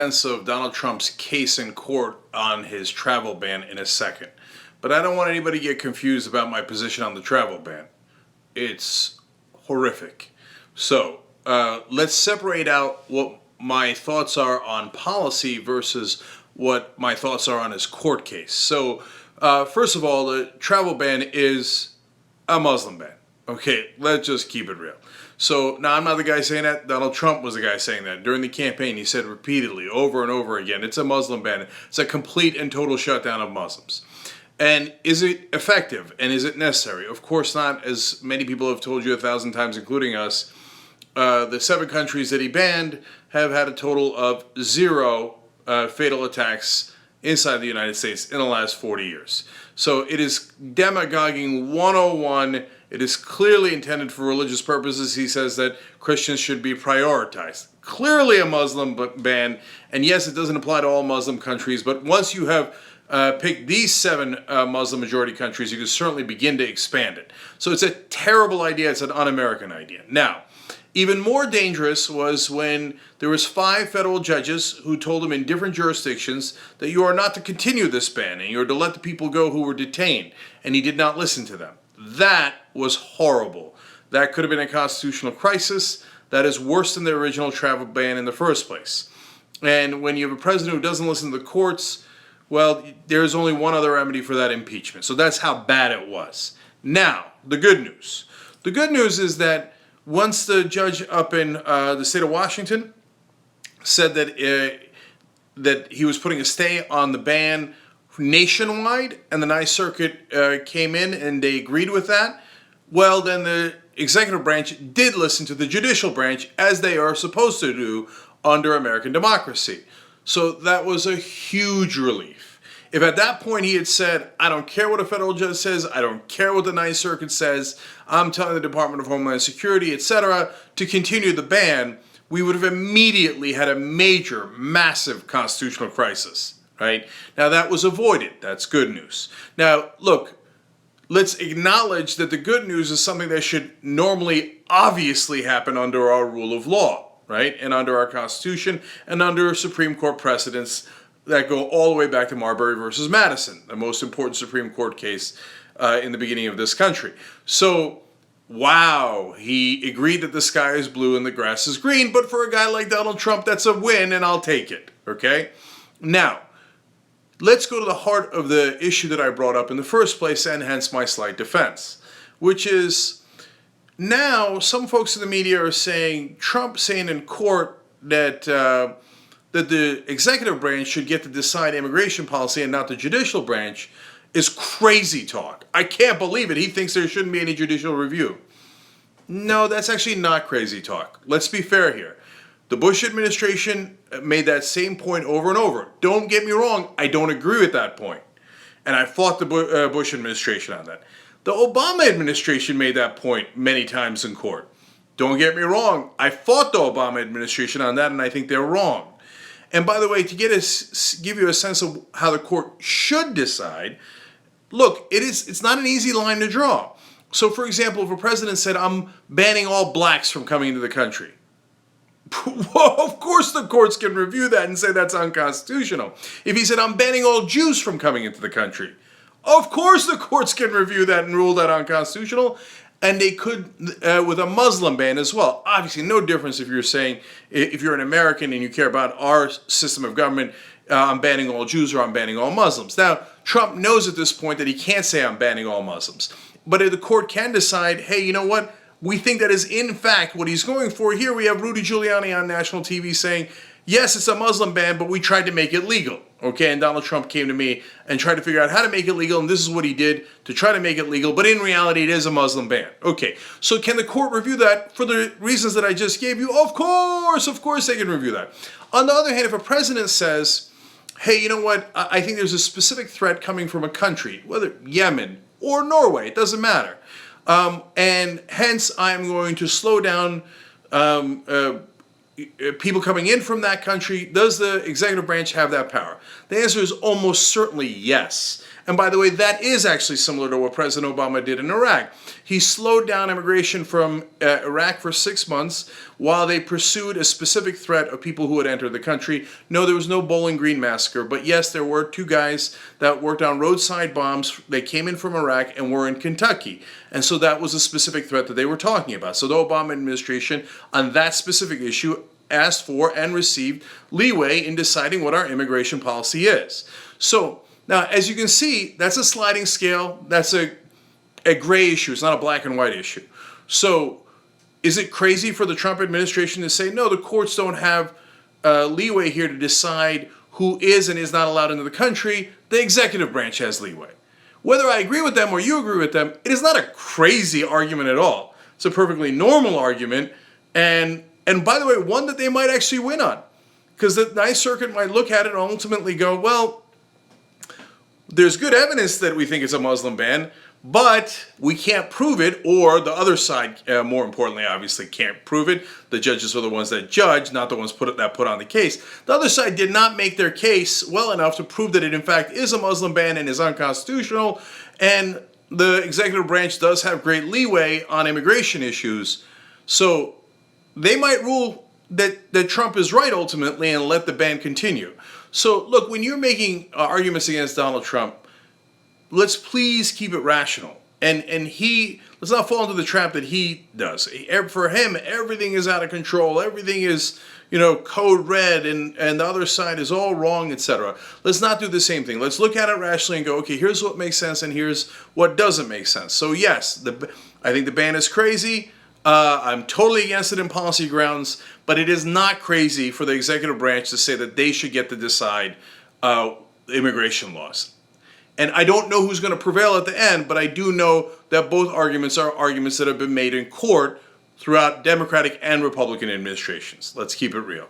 Of Donald Trump's case in court on his travel ban in a second. But I don't want anybody to get confused about my position on the travel ban. It's horrific. So let's separate out what my thoughts are on policy versus what my thoughts are on his court case. So first of all, the travel ban is a Muslim ban. Okay, let's just keep it real. So now I'm not the guy saying that. Donald Trump was the guy saying that. During the campaign, he said repeatedly, over and over again, it's a Muslim ban. It's a complete and total shutdown of Muslims. And is it effective? And is it necessary? Of course not, as many people have told you 1,000 times, including us. The 7 countries that he banned have had a total of 0 fatal attacks inside the United States in the last 40 years. So it is demagoguing 101. It is clearly intended for religious purposes. He says that Christians should be prioritized. Clearly a Muslim ban, and yes, it doesn't apply to all Muslim countries, but once you have picked these 7 Muslim majority countries, you can certainly begin to expand it. So it's a terrible idea. It's an un-American idea. Now, even more dangerous was when there was 5 federal judges who told him in different jurisdictions that you are not to continue this ban and you are to let the people go who were detained, and he did not listen to them. That was horrible. That could have been a constitutional crisis. That is worse than the original travel ban in the first place. And when you have a president who doesn't listen to the courts, well, there's only one other remedy for that: impeachment. So that's how bad it was. Now, the good news. The good news is that once the judge up in the state of Washington said that he was putting a stay on the ban nationwide, and the Ninth Circuit came in and they agreed with that, well, then the executive branch did listen to the judicial branch, as they are supposed to do under American democracy. So that was a huge relief. If at that point he had said, I don't care what a federal judge says, I don't care what the Ninth Circuit says, I'm telling the Department of Homeland Security, etc., to continue the ban, we would have immediately had a major, massive constitutional crisis. Right? Now that was avoided. That's good news. Now, look, let's acknowledge that the good news is something that should normally obviously happen under our rule of law, right? And under our Constitution and under Supreme Court precedents that go all the way back to Marbury versus Madison, the most important Supreme Court case in the beginning of this country. So, wow, he agreed that the sky is blue and the grass is green, but for a guy like Donald Trump, that's a win, and I'll take it, okay? Now, let's go to the heart of the issue that I brought up in the first place, and hence my slight defense, which is now some folks in the media are saying Trump saying in court that that the executive branch should get to decide immigration policy and not the judicial branch is crazy talk. I can't believe it. He thinks there shouldn't be any judicial review. No, that's actually not crazy talk. Let's be fair here. The Bush administration made that same point over and over. Don't get me wrong, I don't agree with that point. And I fought the Bush administration on that. The Obama administration made that point many times in court. Don't get me wrong, I fought the Obama administration on that, and I think they're wrong. And by the way, to give you a sense of how the court should decide, look, it's not an easy line to draw. So for example, if a president said, I'm banning all blacks from coming into the country, well, of course the courts can review that and say that's unconstitutional. If he said, I'm banning all Jews from coming into the country, of course the courts can review that and rule that unconstitutional. And they could with a Muslim ban as well. Obviously, no difference if you're saying, if you're an American and you care about our system of government, I'm banning all Jews or I'm banning all Muslims. Now, Trump knows at this point that he can't say I'm banning all Muslims. But if the court can decide, hey, you know what? We think that is in fact what he's going for. Here we have Rudy Giuliani on national TV saying, yes, it's a Muslim ban, but we tried to make it legal. Okay, and Donald Trump came to me and tried to figure out how to make it legal, and this is what he did to try to make it legal, but in reality it is a Muslim ban. Okay, so can the court review that for the reasons that I just gave you? Of course they can review that. On the other hand, if a president says, hey, you know what, I think there's a specific threat coming from a country, whether Yemen or Norway, it doesn't matter. And hence I'm going to slow down people coming in from that country. Does the executive branch have that power? The answer is almost certainly yes. And by the way, that is actually similar to what President Obama did in Iraq. He slowed down immigration from Iraq for 6 months while they pursued a specific threat of people who had entered the country. No, there was no Bowling Green massacre, but yes, there were 2 guys that worked on roadside bombs. They came in from Iraq and were in Kentucky. And so that was a specific threat that they were talking about. So the Obama administration, on that specific issue, asked for and received leeway in deciding what our immigration policy is. So now, as you can see, that's a sliding scale. That's a gray issue. It's not a black and white issue. So is it crazy for the Trump administration to say, no, the courts don't have leeway here to decide who is and is not allowed into the country? The executive branch has leeway. Whether I agree with them or you agree with them, it is not a crazy argument at all. It's a perfectly normal argument. And by the way, one that they might actually win on. Because the Ninth Circuit might look at it and ultimately go, well, there's good evidence that we think it's a Muslim ban, but we can't prove it, or the other side, more importantly, obviously can't prove it. The judges are the ones that judge, not the ones that put on the case. The other side did not make their case well enough to prove that it in fact is a Muslim ban and is unconstitutional, and the executive branch does have great leeway on immigration issues. So they might rule that Trump is right ultimately and let the ban continue. So look, when you're making arguments against Donald Trump, let's please keep it rational. And let's not fall into the trap that he does. For him, everything is out of control. Everything is, code red, and the other side is all wrong, etc. Let's not do the same thing. Let's look at it rationally and go, okay, here's what makes sense and here's what doesn't make sense. So yes, I think the ban is crazy. I'm totally against it in policy grounds, but it is not crazy for the executive branch to say that they should get to decide immigration laws. And I don't know who's going to prevail at the end, but I do know that both arguments are arguments that have been made in court throughout Democratic and Republican administrations. Let's keep it real.